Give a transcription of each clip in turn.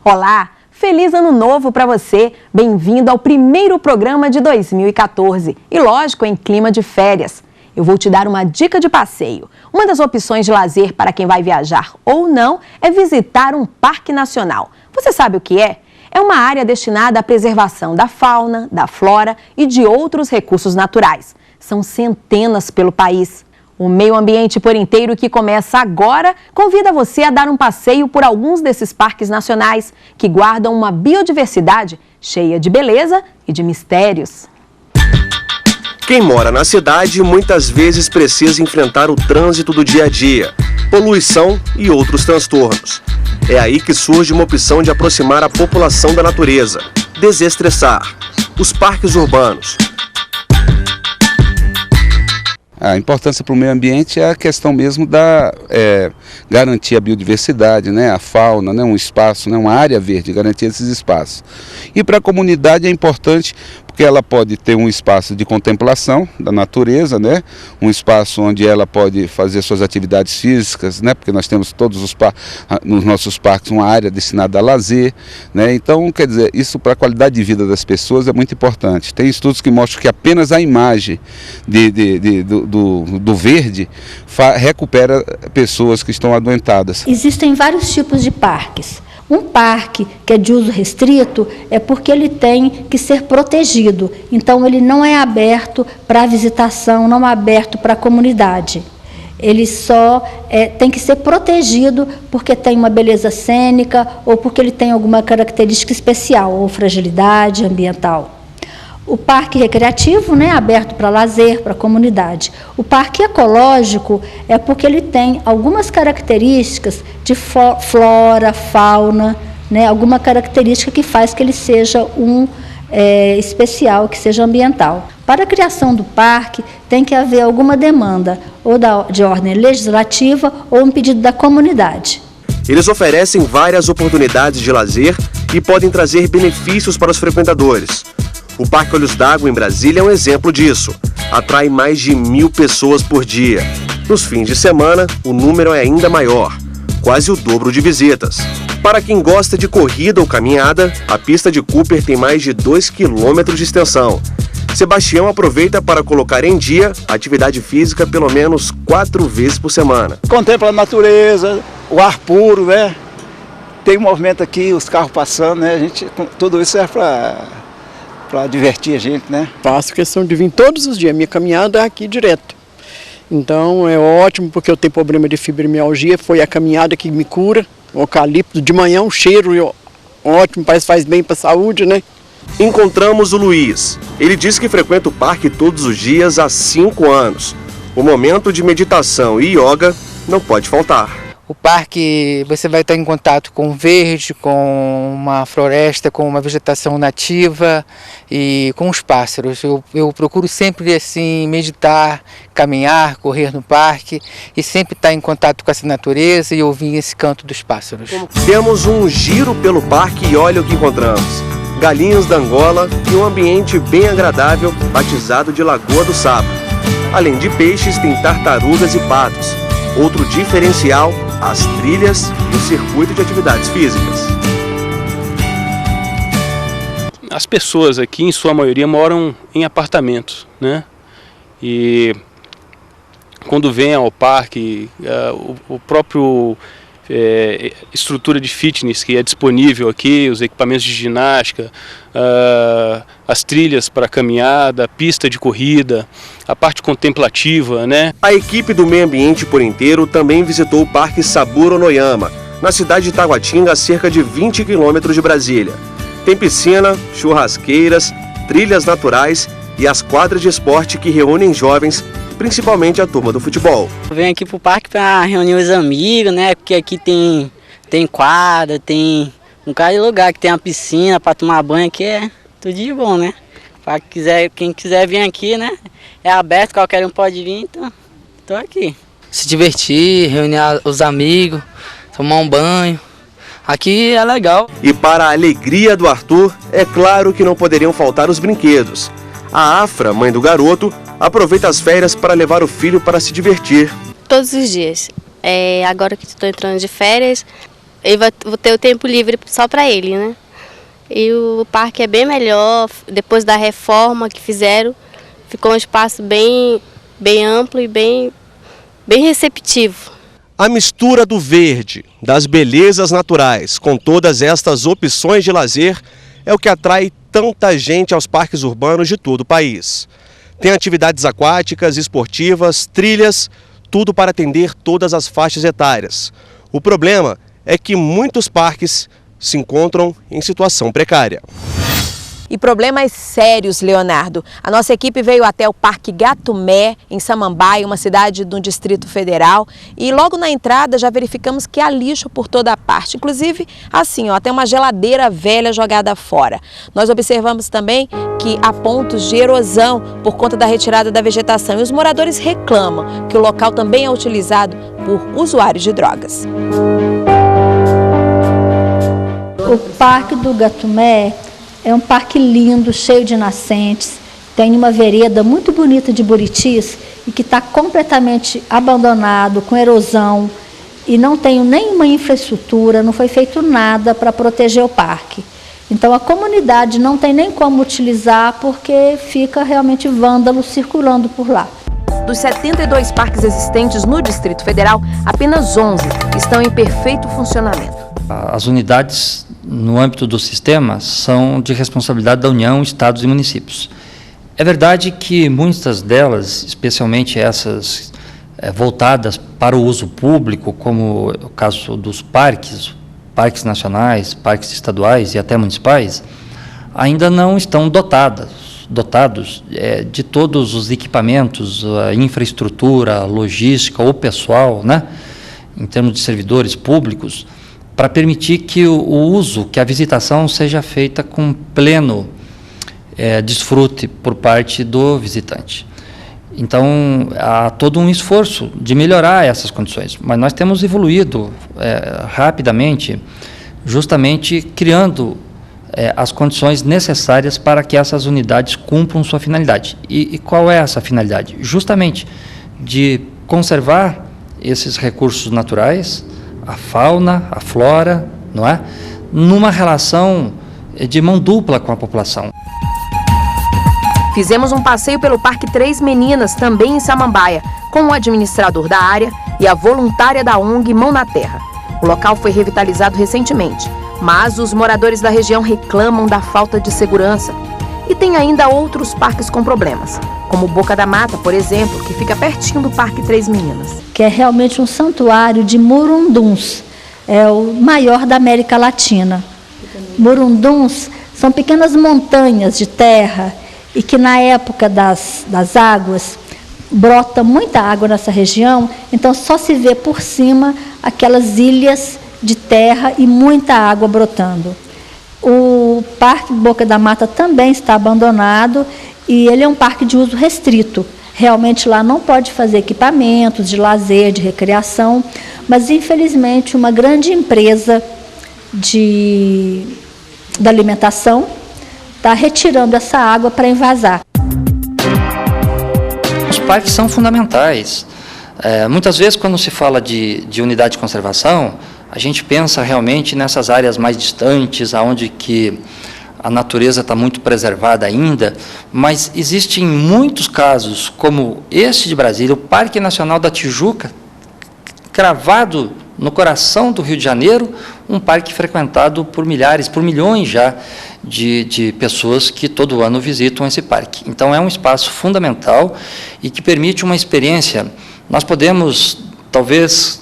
Olá, feliz ano novo para você! Bem-vindo ao primeiro programa de 2014 e, lógico, em clima de férias. Eu vou te dar uma dica de passeio. Uma das opções de lazer para quem vai viajar ou não é visitar um parque nacional. Você sabe o que é? É uma área destinada à preservação da fauna, da flora e de outros recursos naturais. São centenas pelo país. O Meio Ambiente por Inteiro, que começa agora, convida você a dar um passeio por alguns desses parques nacionais que guardam uma biodiversidade cheia de beleza e de mistérios. Quem mora na cidade muitas vezes precisa enfrentar o trânsito do dia a dia, poluição e outros transtornos. É aí que surge uma opção de aproximar a população da natureza, desestressar. Os parques urbanos. A importância para o meio ambiente é a questão mesmo da garantir a biodiversidade, né, a fauna, né, um espaço, né, uma área verde, garantir esses espaços. E para a comunidade é importante porque ela pode ter um espaço de contemplação da natureza, né, um espaço onde ela pode fazer suas atividades físicas, né, porque nós temos nos nossos parques uma área destinada a lazer, né, então quer dizer, isso para a qualidade de vida das pessoas é muito importante. Tem estudos que mostram que apenas a imagem do verde recupera pessoas que estão adoentadas. Existem vários tipos de parques. Um parque que é de uso restrito é porque ele tem que ser protegido. Então ele não é aberto para visitação, não é aberto para a comunidade. Ele só tem que ser protegido porque tem uma beleza cênica ou porque ele tem alguma característica especial ou fragilidade ambiental. O parque recreativo, né, aberto para lazer, para a comunidade. O parque ecológico é porque ele tem algumas características de flora, fauna, né, alguma característica que faz que ele seja especial, que seja ambiental. Para a criação do parque, tem que haver alguma demanda, ou de ordem legislativa, ou um pedido da comunidade. Eles oferecem várias oportunidades de lazer e podem trazer benefícios para os frequentadores. O Parque Olhos d'Água, em Brasília, é um exemplo disso. Atrai mais de 1.000 pessoas por dia. Nos fins de semana, o número é ainda maior, quase o dobro de visitas. Para quem gosta de corrida ou caminhada, a pista de Cooper tem mais de 2 quilômetros de extensão. Sebastião aproveita para colocar em dia a atividade física pelo menos 4 vezes por semana. Contempla a natureza, o ar puro, né? Tem um movimento aqui, os carros passando, né? Tudo isso é para divertir a gente, né? Faço questão de vir todos os dias, minha caminhada é aqui direto. Então é ótimo porque eu tenho problema de fibromialgia, foi a caminhada que me cura. O eucalipto de manhã, um cheiro ótimo, parece que faz bem para a saúde, né? Encontramos o Luiz. Ele diz que frequenta o parque todos os dias há 5 anos. O momento de meditação e yoga não pode faltar. O parque, você vai estar em contato com o verde, com uma floresta, com uma vegetação nativa e com os pássaros. Eu procuro sempre assim meditar, caminhar, correr no parque e sempre estar em contato com essa natureza e ouvir esse canto dos pássaros. Temos um giro pelo parque e olha o que encontramos. Galinhas da Angola e um ambiente bem agradável, batizado de Lagoa do Sapo. Além de peixes, tem tartarugas e patos. Outro diferencial, as trilhas e o circuito de atividades físicas. As pessoas aqui, em sua maioria, moram em apartamentos, né? E quando vêm ao parque, o próprio estrutura de fitness que é disponível aqui, os equipamentos de ginástica, as trilhas para caminhada, pista de corrida, a parte contemplativa, né? A equipe do Meio Ambiente por Inteiro também visitou o Parque Saburo Noyama, na cidade de Taguatinga, a cerca de 20 quilômetros de Brasília. Tem piscina, churrasqueiras, trilhas naturais e as quadras de esporte que reúnem jovens, principalmente a turma do futebol. Eu venho aqui pro parque para reunir os amigos, né? Porque aqui tem quadra, tem um cara de lugar que tem uma piscina para tomar banho, aqui é tudo de bom, né? Quem quiser vir aqui, né? É aberto, qualquer um pode vir, então tô aqui. Se divertir, reunir os amigos, tomar um banho, Aqui é legal. E para a alegria do Arthur, é claro que não poderiam faltar os brinquedos. A Afra, mãe do garoto, aproveita as férias para levar o filho para se divertir. Todos os dias. Agora que estou entrando de férias, eu vou ter o tempo livre só para ele, né? E o parque é bem melhor, depois da reforma que fizeram, ficou um espaço bem amplo e bem receptivo. A mistura do verde, das belezas naturais, com todas estas opções de lazer, é o que atrai tanta gente aos parques urbanos de todo o país. Tem atividades aquáticas, esportivas, trilhas, tudo para atender todas as faixas etárias. O problema é que muitos parques se encontram em situação precária. E problemas sérios, Leonardo. A nossa equipe veio até o Parque Gatumé, em Samambaia, uma cidade do Distrito Federal. E logo na entrada já verificamos que há lixo por toda a parte. Inclusive, assim, ó, tem uma geladeira velha jogada fora. Nós observamos também que há pontos de erosão por conta da retirada da vegetação. E os moradores reclamam que o local também é utilizado por usuários de drogas. O Parque do Gatumé é um parque lindo, cheio de nascentes, tem uma vereda muito bonita de buritis e que está completamente abandonado, com erosão, e não tem nenhuma infraestrutura, não foi feito nada para proteger o parque. Então a comunidade não tem nem como utilizar porque fica realmente vândalo circulando por lá. Dos 72 parques existentes no Distrito Federal, apenas 11 estão em perfeito funcionamento. As unidades no âmbito do sistema são de responsabilidade da União, Estados e municípios. É verdade que muitas delas, especialmente essas voltadas para o uso público, como o caso dos parques nacionais, parques estaduais e até municipais, ainda não estão dotados de todos os equipamentos, a infraestrutura, a logística ou pessoal, né, em termos de servidores públicos, para permitir que o uso, que a visitação seja feita com pleno desfrute por parte do visitante. Então, há todo um esforço de melhorar essas condições, mas nós temos evoluído rapidamente, justamente criando as condições necessárias para que essas unidades cumpram sua finalidade. E qual é essa finalidade? Justamente de conservar esses recursos naturais, a fauna, a flora, não é? Numa relação de mão dupla com a população. Fizemos um passeio pelo Parque Três Meninas, também em Samambaia, com o administrador da área e a voluntária da ONG Mão na Terra. O local foi revitalizado recentemente, mas os moradores da região reclamam da falta de segurança. E tem ainda outros parques com problemas, como Boca da Mata, por exemplo, que fica pertinho do Parque Três Meninas. Que é realmente um santuário de murunduns, é o maior da América Latina. Murunduns são pequenas montanhas de terra e que na época das águas, brota muita água nessa região, então só se vê por cima aquelas ilhas de terra e muita água brotando. O Parque Boca da Mata também está abandonado e ele é um parque de uso restrito. Realmente lá não pode fazer equipamentos de lazer, de recreação, mas infelizmente uma grande empresa da alimentação está retirando essa água para envasar. Os parques são fundamentais. Muitas vezes, quando se fala de unidade de conservação, a gente pensa realmente nessas áreas mais distantes, onde que a natureza está muito preservada ainda, mas existem muitos casos, como este de Brasília, o Parque Nacional da Tijuca, cravado no coração do Rio de Janeiro, um parque frequentado por milhares, por milhões já de pessoas que todo ano visitam esse parque. Então é um espaço fundamental e que permite uma experiência. Nós podemos, talvez,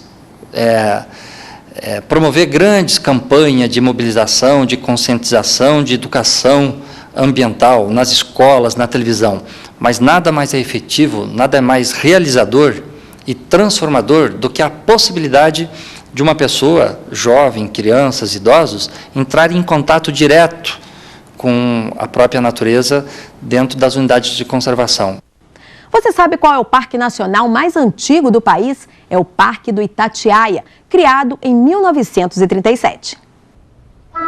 promover grandes campanhas de mobilização, de conscientização, de educação ambiental nas escolas, na televisão, mas nada mais é efetivo, nada é mais realizador e transformador do que a possibilidade de uma pessoa, jovem, crianças, idosos, entrar em contato direto com a própria natureza dentro das unidades de conservação. Você sabe qual é o parque nacional mais antigo do país? É o Parque do Itatiaia, criado em 1937. A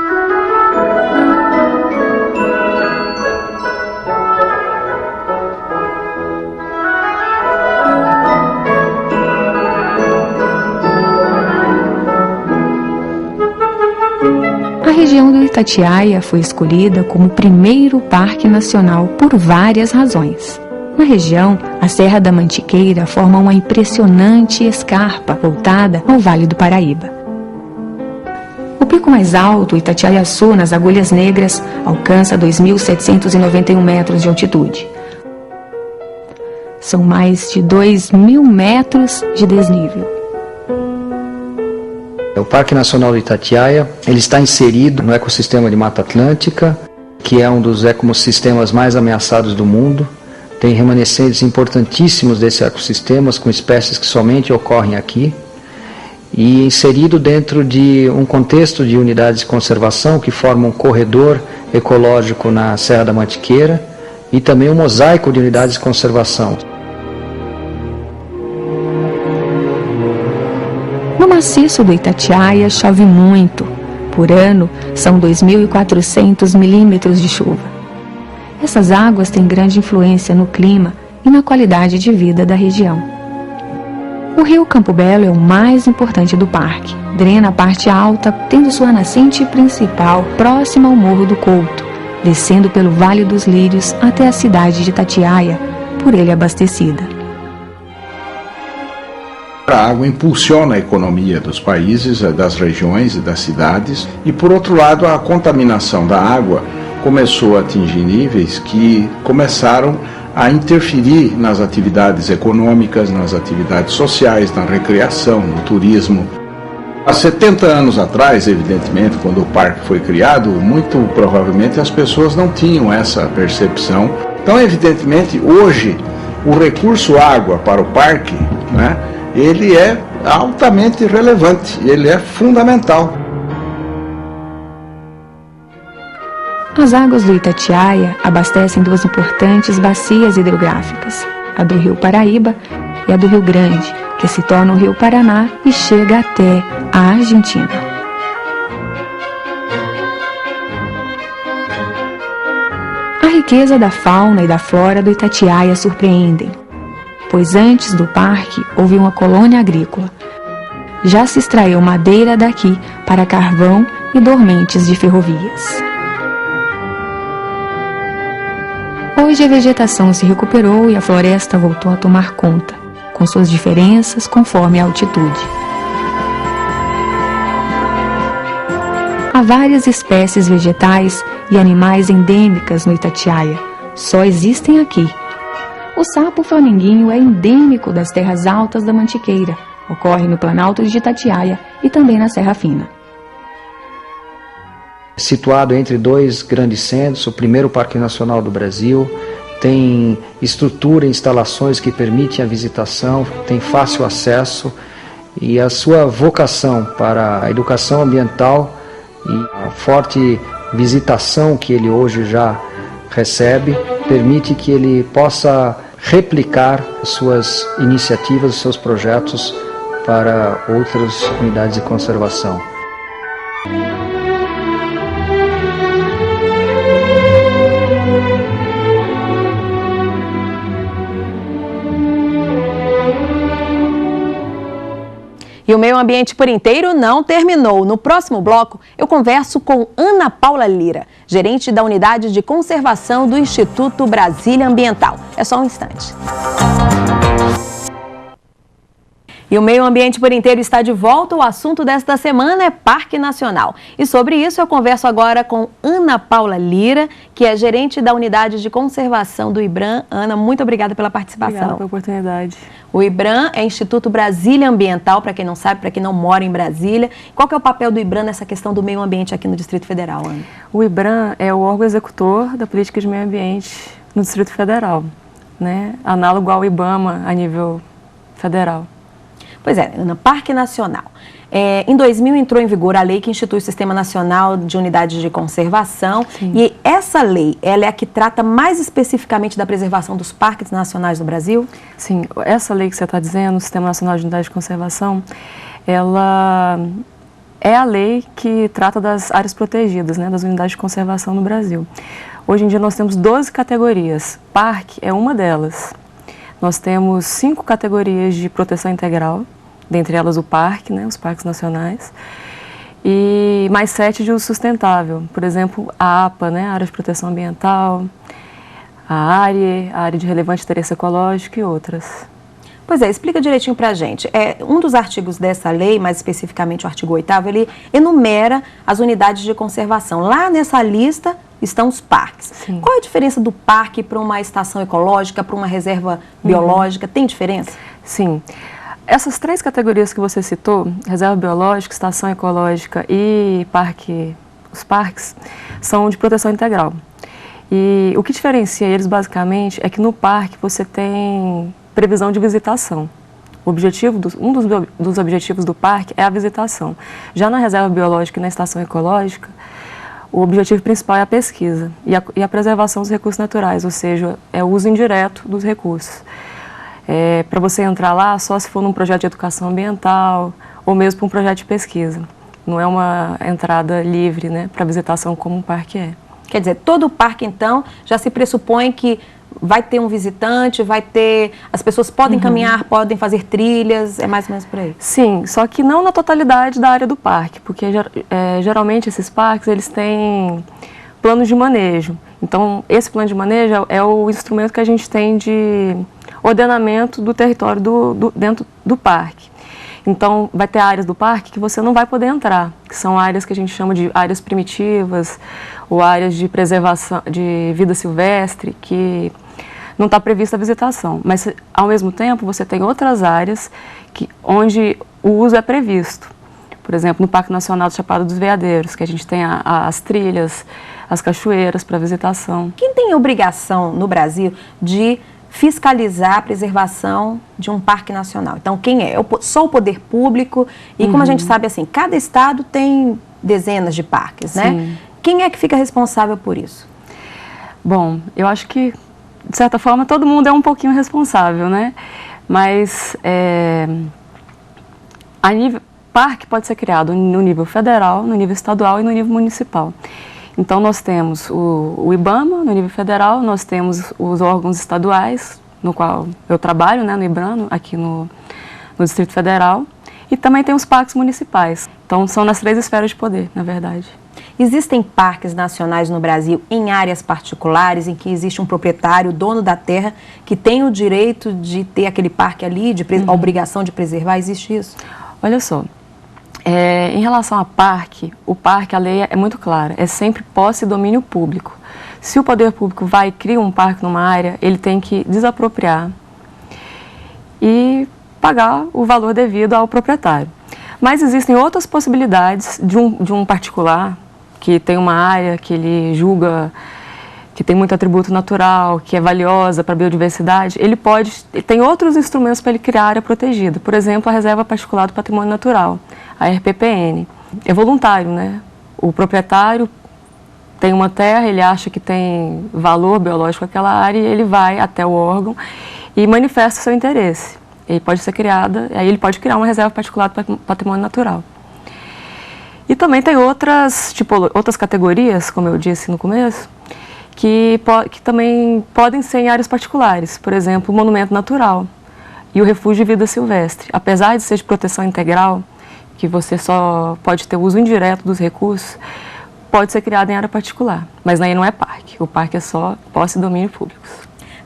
região do Itatiaia foi escolhida como primeiro parque nacional por várias razões. Na região, a Serra da Mantiqueira forma uma impressionante escarpa voltada ao Vale do Paraíba. O pico mais alto, Itatiaiaçu, nas Agulhas Negras, alcança 2.791 metros de altitude. São mais de 2.000 metros de desnível. O Parque Nacional do Itatiaia, ele está inserido no ecossistema de Mata Atlântica, que é um dos ecossistemas mais ameaçados do mundo. Tem remanescentes importantíssimos desses ecossistemas, com espécies que somente ocorrem aqui. E inserido dentro de um contexto de unidades de conservação que formam um corredor ecológico na Serra da Mantiqueira e também um mosaico de unidades de conservação. No maciço do Itatiaia chove muito. Por ano, são 2.400 milímetros de chuva. Essas águas têm grande influência no clima e na qualidade de vida da região. O rio Campo Belo é o mais importante do parque. Drena a parte alta, tendo sua nascente principal próxima ao Morro do Couto, descendo pelo Vale dos Lírios até a cidade de Itatiaia, por ele abastecida. A água impulsiona a economia dos países, das regiões e das cidades, e por outro lado a contaminação da água começou a atingir níveis que começaram a interferir nas atividades econômicas, nas atividades sociais, na recreação, no turismo. Há 70 anos atrás, evidentemente, quando o parque foi criado, muito provavelmente as pessoas não tinham essa percepção. Então, evidentemente, hoje o recurso água para o parque, né, ele é altamente relevante, ele é fundamental. As águas do Itatiaia abastecem duas importantes bacias hidrográficas, a do Rio Paraíba e a do Rio Grande, que se torna o Rio Paraná e chega até a Argentina. A riqueza da fauna e da flora do Itatiaia surpreendem, pois antes do parque houve uma colônia agrícola. Já se extraiu madeira daqui para carvão e dormentes de ferrovias. Hoje a vegetação se recuperou e a floresta voltou a tomar conta, com suas diferenças conforme a altitude. Há várias espécies vegetais e animais endêmicas no Itatiaia, só existem aqui. O sapo flamenguinho é endêmico das terras altas da Mantiqueira, ocorre no Planalto de Itatiaia e também na Serra Fina. Situado entre dois grandes centros, o primeiro Parque Nacional do Brasil, tem estrutura e instalações que permitem a visitação, tem fácil acesso e a sua vocação para a educação ambiental e a forte visitação que ele hoje já recebe, permite que ele possa replicar suas iniciativas, seus projetos para outras unidades de conservação. E o Meio Ambiente por Inteiro não terminou. No próximo bloco, eu converso com Ana Paula Lira, gerente da Unidade de Conservação do Instituto Brasília Ambiental. É só um instante. E o Meio Ambiente por Inteiro está de volta. O assunto desta semana é Parque Nacional. E sobre isso eu converso agora com Ana Paula Lira, que é gerente da Unidade de Conservação do IBRAM. Ana, muito obrigada pela participação. Obrigada pela oportunidade. O IBRAM é Instituto Brasília Ambiental, para quem não sabe, para quem não mora em Brasília. Qual que é o papel do IBRAM nessa questão do meio ambiente aqui no Distrito Federal, Ana? O IBRAM é o órgão executor da política de meio ambiente no Distrito Federal, né? Análogo ao IBAMA a nível federal. Pois é, Ana, Parque Nacional. Em 2000 entrou em vigor a lei que institui o Sistema Nacional de Unidades de Conservação. Sim. E essa lei, ela é a que trata mais especificamente da preservação dos parques nacionais no Brasil? Sim, essa lei que você está dizendo, o Sistema Nacional de Unidades de Conservação, ela é a lei que trata das áreas protegidas, né, das unidades de conservação no Brasil. Hoje em dia nós temos 12 categorias, parque é uma delas. Nós temos 5 categorias de proteção integral, dentre elas o parque, né, os parques nacionais, e mais 7 de uso sustentável, por exemplo, a APA, né, a Área de Proteção Ambiental, a área de relevante interesse ecológico e outras. Pois é, explica direitinho pra gente. Um dos artigos dessa lei, mais especificamente o artigo 8º, ele enumera as unidades de conservação. Lá nessa lista estão os parques. Sim. Qual é a diferença do parque para uma estação ecológica, para uma reserva biológica? Tem diferença? Sim. Essas 3 categorias que você citou, reserva biológica, estação ecológica e os parques, são de proteção integral. E o que diferencia eles basicamente é que no parque você tem previsão de visitação. Um dos objetivos do parque é a visitação. Já na reserva biológica e na estação ecológica, o objetivo principal é a pesquisa e a preservação dos recursos naturais, ou seja, é o uso indireto dos recursos. Para você entrar lá só se for num projeto de educação ambiental ou mesmo para um projeto de pesquisa. Não é uma entrada livre, né, para visitação como um parque é. Quer dizer, todo parque, então, já se pressupõe que vai ter um visitante, as pessoas podem caminhar, podem fazer trilhas, é mais ou menos por aí? Sim, só que não na totalidade da área do parque, porque geralmente esses parques, eles têm planos de manejo. Então, esse plano de manejo é o instrumento que a gente tem de ordenamento do território dentro do parque. Então, vai ter áreas do parque que você não vai poder entrar, que são áreas que a gente chama de áreas primitivas ou áreas de preservação de vida silvestre, que não está prevista a visitação. Mas, ao mesmo tempo, você tem outras áreas onde o uso é previsto. Por exemplo, no Parque Nacional do Chapada dos Veadeiros, que a gente tem as trilhas, as cachoeiras para visitação. Quem tem obrigação no Brasil de fiscalizar a preservação de um parque nacional? Então, quem é? Só o poder público e, como a gente sabe, assim, cada estado tem dezenas de parques, né? Sim. Quem é que fica responsável por isso? Bom, eu acho que, de certa forma, todo mundo é um pouquinho responsável, né? Mas parque pode ser criado no nível federal, no nível estadual e no nível municipal. Então, nós temos o IBAMA, no nível federal, nós temos os órgãos estaduais, no qual eu trabalho, né, no IBRANO, aqui no Distrito Federal, e também tem os parques municipais. Então, são nas 3 esferas de poder, na verdade. Existem parques nacionais no Brasil em áreas particulares, em que existe um proprietário, dono da terra, que tem o direito de ter aquele parque ali, a obrigação de preservar? Existe isso? Olha só. Em relação a parque, a lei é muito clara, é sempre posse e domínio público. Se o poder público vai e cria um parque numa área, ele tem que desapropriar e pagar o valor devido ao proprietário. Mas existem outras possibilidades de um particular que tem uma área que ele julga que tem muito atributo natural, que é valiosa para a biodiversidade, ele tem outros instrumentos para ele criar área protegida. Por exemplo, a Reserva Particular do Patrimônio Natural, a RPPN. É voluntário, né? O proprietário tem uma terra, ele acha que tem valor biológico aquela área e ele vai até o órgão e manifesta seu interesse. Aí ele pode criar uma Reserva Particular do Patrimônio Natural. E também tem outras categorias, como eu disse no começo, que também podem ser em áreas particulares, por exemplo, o monumento natural e o refúgio de vida silvestre. Apesar de ser de proteção integral, que você só pode ter uso indireto dos recursos, pode ser criado em área particular, mas aí não é parque. O parque é só posse e domínio públicos.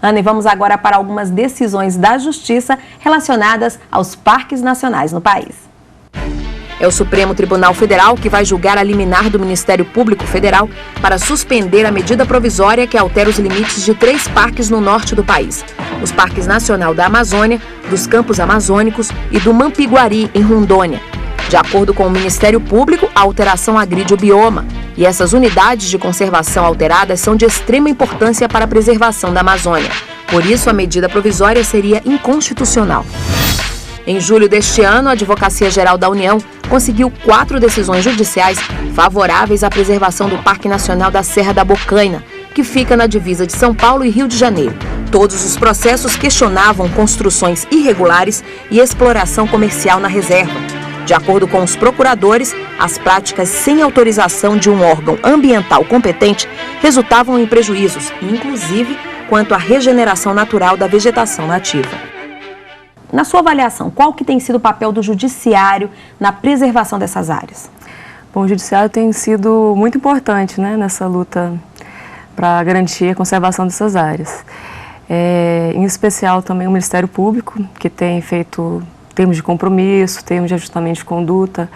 Ana, e vamos agora para algumas decisões da Justiça relacionadas aos parques nacionais no país. É o Supremo Tribunal Federal que vai julgar a liminar do Ministério Público Federal para suspender a medida provisória que altera os limites de 3 parques no norte do país. Os Parques Nacional da Amazônia, dos Campos Amazônicos e do Mampiguari, em Rondônia. De acordo com o Ministério Público, a alteração agride o bioma. E essas unidades de conservação alteradas são de extrema importância para a preservação da Amazônia. Por isso, a medida provisória seria inconstitucional. Em julho deste ano, a Advocacia Geral da União conseguiu 4 decisões judiciais favoráveis à preservação do Parque Nacional da Serra da Bocaina, que fica na divisa de São Paulo e Rio de Janeiro. Todos os processos questionavam construções irregulares e exploração comercial na reserva. De acordo com os procuradores, as práticas sem autorização de um órgão ambiental competente resultavam em prejuízos, inclusive quanto à regeneração natural da vegetação nativa. Na sua avaliação, qual que tem sido o papel do judiciário na preservação dessas áreas? Bom, o judiciário tem sido muito importante, né, nessa luta para garantir a conservação dessas áreas. Em especial também o Ministério Público, que tem feito termos de compromisso, termos de ajustamento de conduta,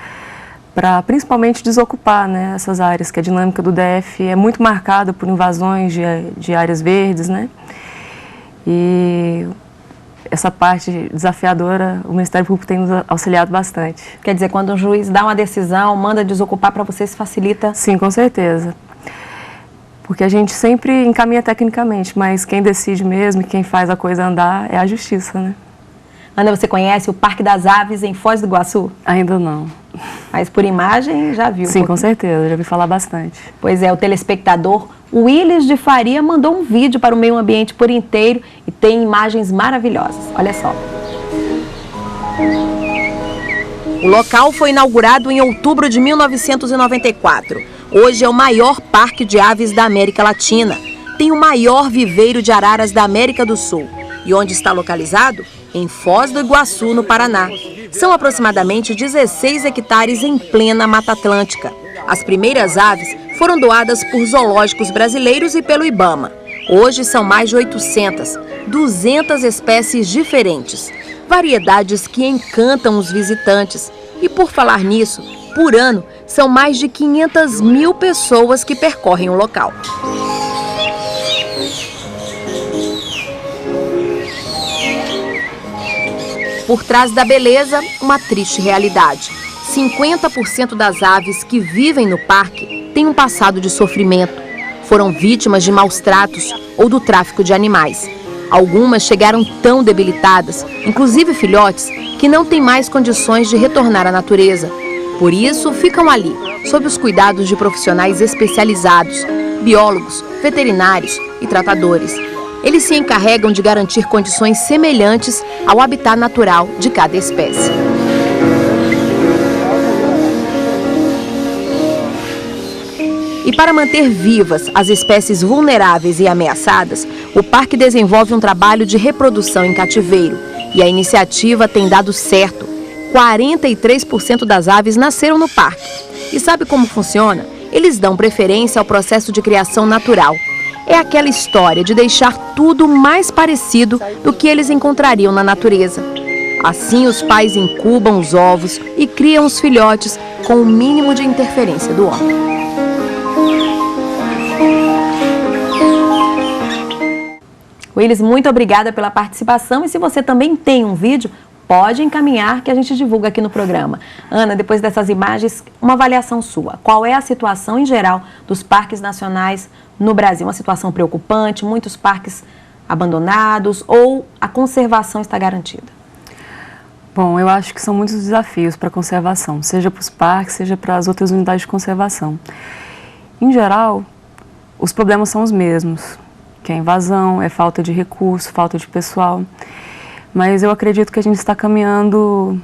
para principalmente desocupar, né, essas áreas, que a dinâmica do DF é muito marcada por invasões de áreas verdes, né? E essa parte desafiadora, o Ministério Público tem nos auxiliado bastante. Quer dizer, quando um juiz dá uma decisão, manda desocupar, para vocês facilita? Sim, com certeza. Porque a gente sempre encaminha tecnicamente, mas quem decide mesmo, quem faz a coisa andar é a justiça, né? Ana, você conhece o Parque das Aves em Foz do Iguaçu? Ainda não. Mas por imagem já viu? Sim, com certeza, já ouvi falar bastante. Pois é, o telespectador Willis de Faria mandou um vídeo para o meio ambiente por inteiro e tem imagens maravilhosas. Olha só. O local foi inaugurado em outubro de 1994. Hoje é o maior parque de aves da América Latina. Tem o maior viveiro de araras da América do Sul. E onde está localizado? Em Foz do Iguaçu, no Paraná. São aproximadamente 16 hectares em plena Mata Atlântica. As primeiras aves foram doadas por zoológicos brasileiros e pelo IBAMA. Hoje são mais de 800, 200 espécies diferentes. Variedades que encantam os visitantes. E por falar nisso, por ano, são mais de 500 mil pessoas que percorrem o local. Por trás da beleza, uma triste realidade. 50% das aves que vivem no parque têm um passado de sofrimento. Foram vítimas de maus tratos ou do tráfico de animais. Algumas chegaram tão debilitadas, inclusive filhotes, que não têm mais condições de retornar à natureza. Por isso, ficam ali, sob os cuidados de profissionais especializados, biólogos, veterinários e tratadores. Eles se encarregam de garantir condições semelhantes ao habitat natural de cada espécie. E para manter vivas as espécies vulneráveis e ameaçadas, o parque desenvolve um trabalho de reprodução em cativeiro. E a iniciativa tem dado certo. 43% das aves nasceram no parque. E sabe como funciona? Eles dão preferência ao processo de criação natural. É aquela história de deixar tudo mais parecido do que eles encontrariam na natureza. Assim, os pais incubam os ovos e criam os filhotes com o mínimo de interferência do homem. Willis, muito obrigada pela participação e se você também tem um vídeo, pode encaminhar que a gente divulga aqui no programa. Ana, depois dessas imagens, uma avaliação sua. Qual é a situação em geral dos parques nacionais no Brasil? Uma situação preocupante, muitos parques abandonados ou a conservação está garantida? Bom, eu acho que são muitos desafios para a conservação, seja para os parques, seja para as outras unidades de conservação. Em geral, os problemas são os mesmos, que é invasão, é falta de recurso, falta de pessoal. Mas eu acredito que a gente está caminhando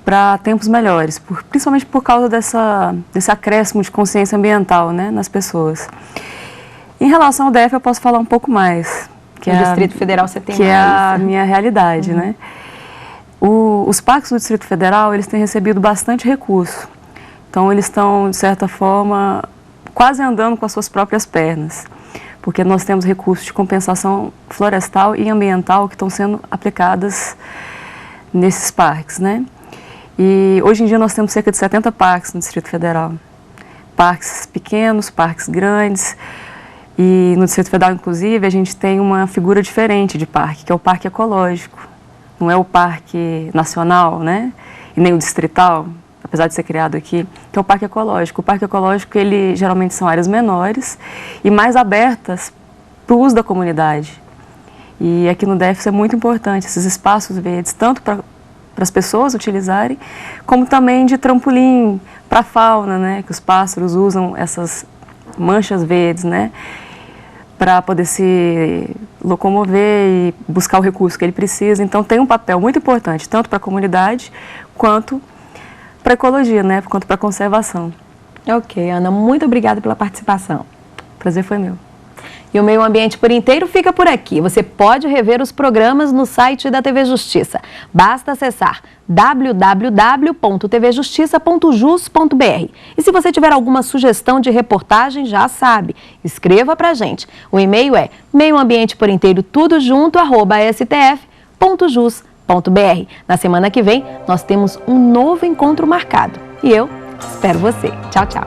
para tempos melhores, principalmente por causa desse acréscimo de consciência ambiental, né, nas pessoas. Em relação ao DF, eu posso falar um pouco mais. Que no Distrito Federal você tem que mais. É a minha realidade, né? Os parques do Distrito Federal, eles têm recebido bastante recurso. Então, eles estão, de certa forma, quase andando com as suas próprias pernas. Porque nós temos recursos de compensação florestal e ambiental que estão sendo aplicadas nesses parques, né? E hoje em dia nós temos cerca de 70 parques no Distrito Federal. Parques pequenos, parques grandes. E no Distrito Federal, inclusive, a gente tem uma figura diferente de parque, que é o parque ecológico. Não é o parque nacional, né? E nem o distrital, apesar de ser criado aqui, que é o parque ecológico. O parque ecológico, ele geralmente são áreas menores e mais abertas para o uso da comunidade. E aqui no DF isso é muito importante, esses espaços verdes, tanto para as pessoas utilizarem, como também de trampolim para a fauna, né? Que os pássaros usam essas manchas verdes, né? Para poder se locomover e buscar o recurso que ele precisa. Então tem um papel muito importante, tanto para a comunidade quanto para a ecologia, né, quanto para a conservação. Ok, Ana, muito obrigada pela participação. O prazer foi meu. E o Meio Ambiente por Inteiro fica por aqui. Você pode rever os programas no site da TV Justiça. Basta acessar www.tvjustiça.jus.br. E se você tiver alguma sugestão de reportagem, já sabe, escreva pra gente. O e-mail é meioambientepor-inteiro-tudo-junto@stf.jus.br. Na semana que vem, nós temos um novo encontro marcado. E eu espero você. Tchau, tchau.